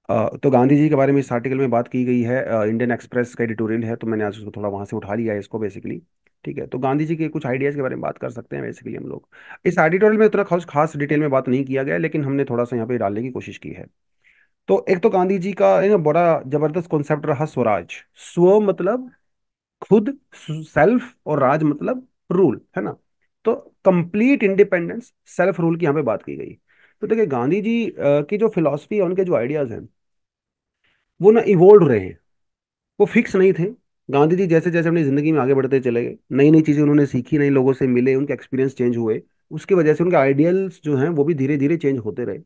[SPEAKER 1] तो गांधी जी के बारे में इस आर्टिकल में बात की गई है, इंडियन एक्सप्रेस का एडिटोरियल है, तो मैंने आज उसको थोड़ा वहां से उठा लिया है इसको बेसिकली। ठीक है, तो गांधी जी के कुछ आइडियाज के बारे में बात कर सकते हैं बेसिकली हम लोग। इस एडिटोरियल में उतना खास खास डिटेल में बात नहीं किया गया, लेकिन हमने थोड़ा सा यहाँ पे डालने की कोशिश की है। तो एक तो गांधी जी का बड़ा जबरदस्त कॉन्सेप्ट रहा स्वराज। स्व मतलब खुद, सेल्फ, और राज मतलब रूल, है ना। तो कंप्लीट इंडिपेंडेंस, सेल्फ रूल की यहाँ पे बात की गई। तो देखिए, गांधी जी की जो फिलॉसफी है, उनके जो आइडियाज हैं, वो ना इवोल्व रहे हैं, वो फिक्स नहीं थे। गांधी जी जैसे जैसे अपनी जिंदगी में आगे बढ़ते चले गए, नई नई चीजें उन्होंने सीखी, नए लोगों से मिले, उनके एक्सपीरियंस चेंज हुए, उसकी वजह से उनके आइडियल्स जो हैं वो भी धीरे धीरे चेंज होते रहे।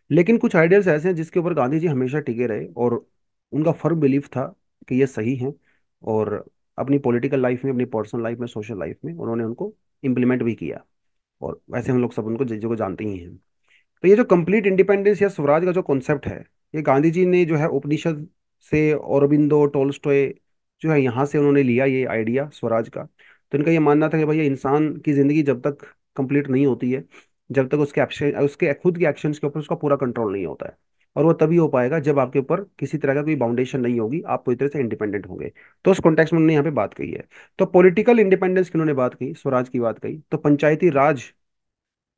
[SPEAKER 1] लेकिन कुछ आइडियल्स ऐसे हैं जिसके ऊपर गांधी जी हमेशा टिके रहे, और उनका फर्म बिलीफ था कि ये सही है। और अपनी पॉलिटिकल लाइफ में, अपनी पर्सनल लाइफ में, सोशल लाइफ में उन्होंने उनको इम्प्लीमेंट भी किया। और वैसे हम लोग सब उनको चीजों को जानते ही हैं। तो ये जो कंप्लीट इंडिपेंडेंस या स्वराज का जो कॉन्सेप्ट है, ये गांधी जी ने जो है उपनिषद से, औरबिंदो, टोल्स्टॉय, जो है यहाँ से उन्होंने लिया ये आइडिया स्वराज का। तो इनका ये मानना था कि भैया, इंसान की जिंदगी जब तक कंप्लीट नहीं होती है, जब तक उसके एक्शन, उसके खुद के एक्शंस के ऊपर उसका पूरा कंट्रोल नहीं होता है। और वो तभी हो पाएगा जब आपके ऊपर किसी तरह का कोई बाउंडेशन नहीं होगी, आप पूरी तरह से इंडिपेंडेंट होंगे। तो उस कॉन्टेक्स्ट में उन्होंने यहाँ पे बात कही है। तो पॉलिटिकल इंडिपेंडेंस की उन्होंने बात की, स्वराज की बात कही। तो पंचायती राज,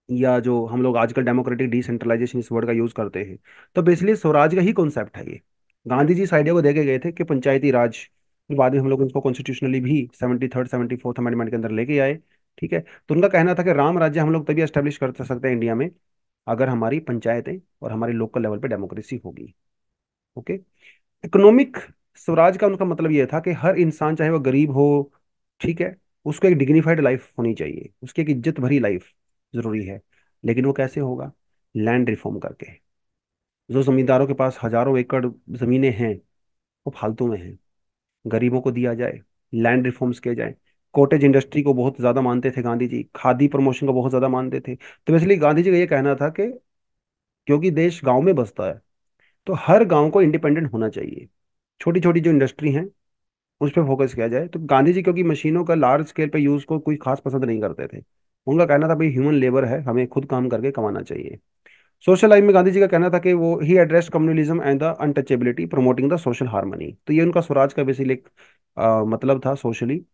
[SPEAKER 1] या जो हम लोग आजकल डेमोक्रेटिक डिसेंट्रलाइजेशन इस वर्ड का यूज करते हैं, तो बेसिकली स्वराज का ही कॉन्सेप्ट है ये। गांधी जी इस आइडिया को देके गए थे कि पंचायती राज, फिर बाद में हम लोग इसको कॉन्स्टिट्यूशनली भी 73rd 74th अमेंडमेंट के अंदर लेके आए। ठीक है, तो उनका कहना था कि राम राज्य हम लोग तभी एस्टेब्लिश कर सकते हैं इंडिया में, अगर हमारी पंचायतें और हमारी लोकल लेवल पे डेमोक्रेसी होगी। ओके। इकोनॉमिक स्वराज का उनका मतलब ये था कि हर इंसान, चाहे वो गरीब हो, ठीक है, उसको एक डिग्निफाइड लाइफ होनी चाहिए, उसकी एक इज्जत भरी लाइफ जरूरी है। लेकिन वो कैसे होगा? लैंड रिफॉर्म करके। जो जमींदारों के पास हजारों एकड़ जमीनें हैं, वो फालतू में हैं, गरीबों को दिया जाए, लैंड रिफॉर्म्स किए जाए। कॉटेज इंडस्ट्री को बहुत ज्यादा मानते थे गांधी जी, खादी प्रमोशन को बहुत ज्यादा मानते थे। तो बेसिकली गांधी जी का ये कहना था कि क्योंकि देश गांव में बसता है, तो हर गांव को इंडिपेंडेंट होना चाहिए। छोटी छोटी जो इंडस्ट्री हैं, उस पर फोकस किया जाए। तो गांधी जी क्योंकि मशीनों का लार्ज स्केल पे यूज को कोई खास पसंद नहीं करते थे, उनका कहना था भाई, ह्यूमन लेबर है, हमें खुद काम करके कमाना चाहिए। सोशल लाइफ में गांधी जी का कहना था कि वो ही address communalism and the untouchability, promoting the social harmony. तो ये उनका स्वराज का बेसिकली एक मतलब था सोशली,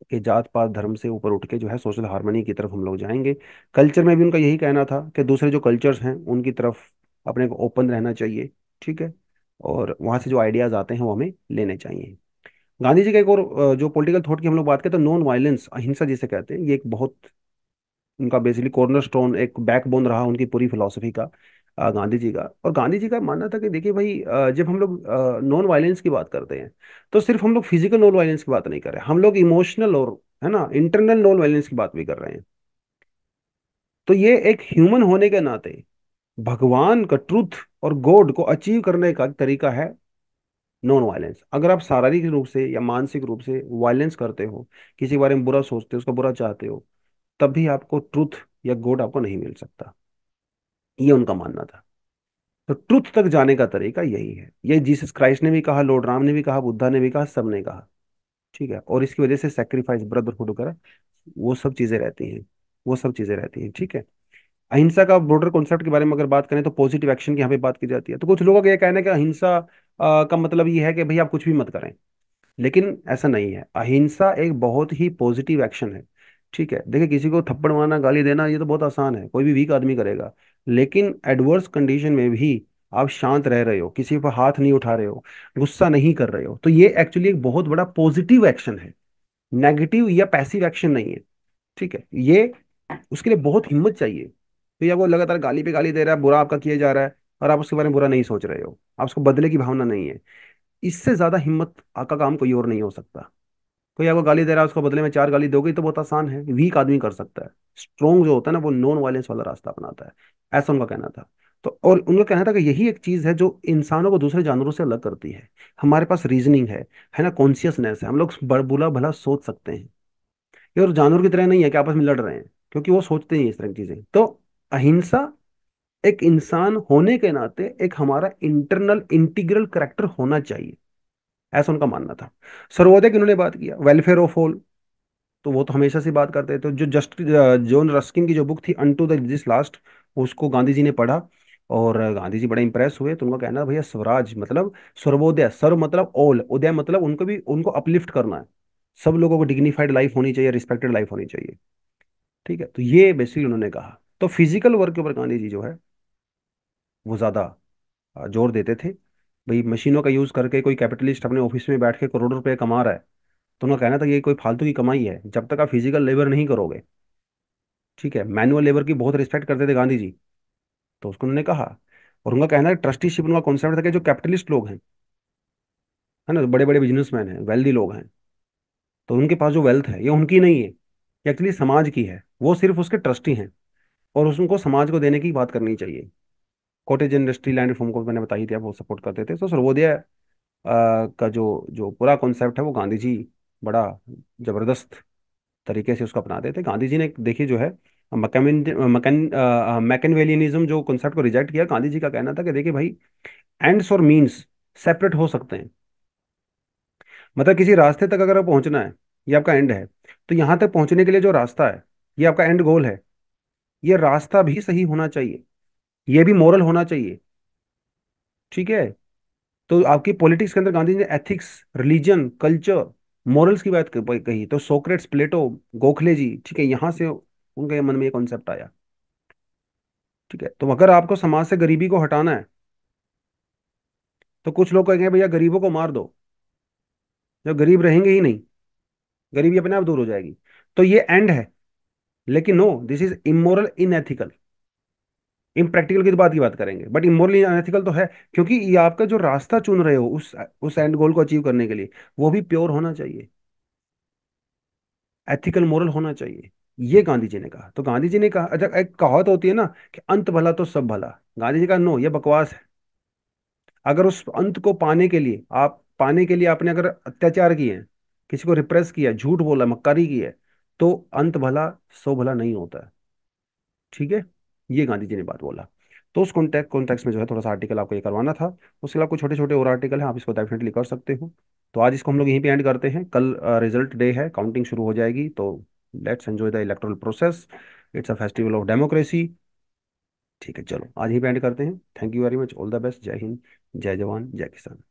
[SPEAKER 1] कि जात पात धर्म से ऊपर उठ के जो है सोशल हार्मनी की तरफ हम लोग जाएंगे। कल्चर में भी उनका यही कहना था कि दूसरे जो कल्चर्स हैं उनकी तरफ अपने को ओपन रहना चाहिए, ठीक है। और वहाँ से जो आइडियाज आते हैं वो हमें लेने चाहिए। गांधी जी का एक और जो पॉलिटिकल थॉट की हम लोग बात करें, तो नॉन वायलेंस, अहिंसा जिसे कहते हैं, ये एक बहुत उनका बेसिकली कॉर्नर स्टोन, एक बैकबोन रहा उनकी पूरी फिलोसफी का, गांधी जी का। और गांधी जी का मानना था कि देखिए भाई, जब हम लोग नॉन वायलेंस की बात करते हैं, तो सिर्फ हम लोग फिजिकल नॉन वायलेंस की बात नहीं कर रहे, हम लोग इमोशनल और, है ना, इंटरनल नॉन वायलेंस की बात भी कर रहे हैं। तो ये एक ह्यूमन होने के नाते भगवान का ट्रुथ और गॉड को अचीव करने का तरीका है नॉन वायलेंस। अगर आप शारीरिक रूप से या मानसिक रूप से वायलेंस करते हो, किसी के बारे में बुरा सोचते हो, उसका बुरा चाहते हो, तब भी आपको ट्रुथ या गॉड आपको नहीं मिल सकता। ये उनका मानना था। तो ट्रुथ तक जाने का तरीका यही है। ये जीसस क्राइस्ट ने भी कहा, लॉर्ड राम ने भी कहा, बुद्धा ने भी कहा, सब ने कहा। ठीक है, और इसकी वजह से सेक्रीफाइस, ब्रदरहुड वगैरह, वो सब चीजें रहती हैं, वो सब चीजें रहती हैं, ठीक है। अहिंसा का ब्रोडर कॉन्सेप्ट के बारे में अगर बात करें, तो पॉजिटिव एक्शन की यहाँ पे बात की जाती है। तो कुछ लोगों का ये कहना है कि अहिंसा का मतलब ये है कि भाई आप कुछ भी मत करें, लेकिन ऐसा नहीं है। अहिंसा एक बहुत ही पॉजिटिव एक्शन है, ठीक है। देखिए, किसी को थप्पड़ मारना, गाली देना, ये तो बहुत आसान है, कोई भी वीक आदमी करेगा। लेकिन एडवर्स कंडीशन में भी आप शांत रह रहे हो, किसी पर हाथ नहीं उठा रहे हो, गुस्सा नहीं कर रहे हो, तो ये एक्चुअली एक बहुत बड़ा पॉजिटिव एक्शन है, नेगेटिव या पैसिव एक्शन नहीं है, ठीक है। ये उसके लिए बहुत हिम्मत चाहिए। तो या वो लगातार गाली पे गाली दे रहा है, बुरा आपका किए जा रहा है, और आप उसके बारे में बुरा नहीं सोच रहे हो, आप उसको बदले की भावना नहीं है। इससे ज्यादा हिम्मत का काम कोई और नहीं हो सकता। कोई आपको गाली दे रहा है, उसको बदले में चार गाली दोगे तो बहुत आसान है, वीक आदमी कर सकता है। स्ट्रोंग जो होता है ना, वो नॉन वायलेंस वाला रास्ता अपनाता है। ऐसा उनका कहना था। तो और उनका कहना था कि यही एक चीज है जो इंसानों को दूसरे जानवरों से अलग करती है। हमारे पास रीजनिंग है ना, कॉन्शियसनेस है, हम लोग बुरा भला सोच सकते हैं। ये और जानवर की तरह नहीं है कि आपस में लड़ रहे हैं, क्योंकि वो सोचते ही इस तरह की चीजें। तो अहिंसा एक इंसान होने के नाते एक हमारा इंटरनल इंटीग्रल करेक्टर होना चाहिए, ऐसा उनका मानना था। सर्वोदय की उन्होंने बात किया, वेलफेयर ऑफ ऑल, तो वो तो हमेशा से बात करते थे। जो जस्ट जॉन रस्किन की जो बुक थी अनटू द दिस लास्ट, उसको गांधी जी ने पढ़ा, और गांधी जी बड़े इंप्रेस हुए। तो उनका कहना है भैया स्वराज मतलब सर्वोदय, सर्व मतलब ऑल, उदय मतलब उनको भी, उनको अपलिफ्ट करना है। सब लोगों को डिग्निफाइड लाइफ होनी चाहिए, रिस्पेक्टेड लाइफ होनी चाहिए। ठीक है, तो ये बेसिकली उन्होंने कहा। तो फिजिकल वर्क के ऊपर गांधी जी जो है वो ज्यादा जोर देते थे। भाई मशीनों का यूज करके कोई कैपिटलिस्ट अपने ऑफिस में बैठ के करोड़ों रुपए कमा रहा है, तो उनका कहना था ये कोई फालतू की कमाई है जब तक आप फिजिकल लेबर नहीं करोगे। ठीक है, मैनुअल लेबर की बहुत रिस्पेक्ट करते थे गांधी जी, तो उसको उन्होंने कहा। और उनका कहना है ट्रस्टीशिप, उनका कॉन्सेप्ट था कि जो कैपिटलिस्ट लोग हैं, है ना, बड़े बड़े बिजनेसमैन हैं, वेल्दी लोग हैं, तो उनके पास जो वेल्थ है ये उनकी नहीं है, ये एक्चुअली समाज की है। वो सिर्फ उसके ट्रस्टी हैं, और उनको समाज को देने की बात करनी चाहिए। कॉटेज इंडस्ट्री, लैंड रिफॉर्म को मैंने बताई थी, आप वो सपोर्ट करते थे। तो सर्वोदय का जो जो पूरा कॉन्सेप्ट है वो गांधी जी बड़ा जबरदस्त तरीके से उसको अपनाते थे। गांधी जी ने देखिए जो है मकैन मकैन मैकेनवेलियनिज्म जो कॉन्सेप्ट को रिजेक्ट किया। गांधी जी का कहना था कि देखिए भाई, एंड्स और मीन्स सेपरेट हो सकते हैं। मतलब किसी रास्ते तक अगर आप पहुंचना है, ये आपका एंड है, तो यहां तक पहुंचने के लिए जो रास्ता है, ये आपका एंड गोल है। ये रास्ता भी सही होना चाहिए, ये भी मोरल होना चाहिए। ठीक है, तो आपकी पॉलिटिक्स के अंदर गांधी जी ने एथिक्स, रिलीजन, कल्चर, मॉरल्स की बात कही। तो सोक्रेट्स, प्लेटो, गोखले जी, ठीक है, यहां से उनके मन में ये कॉन्सेप्ट आया। ठीक है, तो अगर आपको समाज से गरीबी को हटाना है, तो कुछ लोग कहेंगे भैया गरीबों को मार दो, जब गरीब रहेंगे ही नहीं, गरीबी अपने आप दूर हो जाएगी। तो ये एंड है, लेकिन no, this is immoral, unethical. Impractical की तो बात करेंगे, बट इमोरल अनएथिकल तो है, क्योंकि ये आपका जो रास्ता चुन रहे हो उस एंड गोल को अचीव करने के लिए, वो भी प्योर होना चाहिए, एथिकल मोरल होना चाहिए। ये गांधी जी ने कहा। तो गांधी जी ने कहा, अच्छा एक कहावत होती है ना कि अंत भला तो सब भला। गांधी जी का नो, ये बकवास है। अगर उस अंत को पाने के लिए आपने अगर अत्याचार किए हैं, किसी को रिप्रेस किया, झूठ बोला, मक्कारी की है, तो अंत भला सो भला नहीं होता है। ठीक है, ये गांधी जी ने बात बोला। तो उस कॉन्टेक्स्ट में जो है थोड़ा सा आर्टिकल आपको ये करवाना था। उसके अलावा कुछ छोटे छोटे और आर्टिकल हैं, आप इसको डेफिनेटली कर सकते हो। तो आज इसको हम लोग यहीं पे एंड करते हैं। कल रिजल्ट डे है, काउंटिंग शुरू हो जाएगी, तो let's enjoy the electoral process. It's a festival of democracy. ठीक है, चलो आज ही पे एंड करते हैं। Thank you very much, all the best, जय हिंद, जय जवान, जय किसान।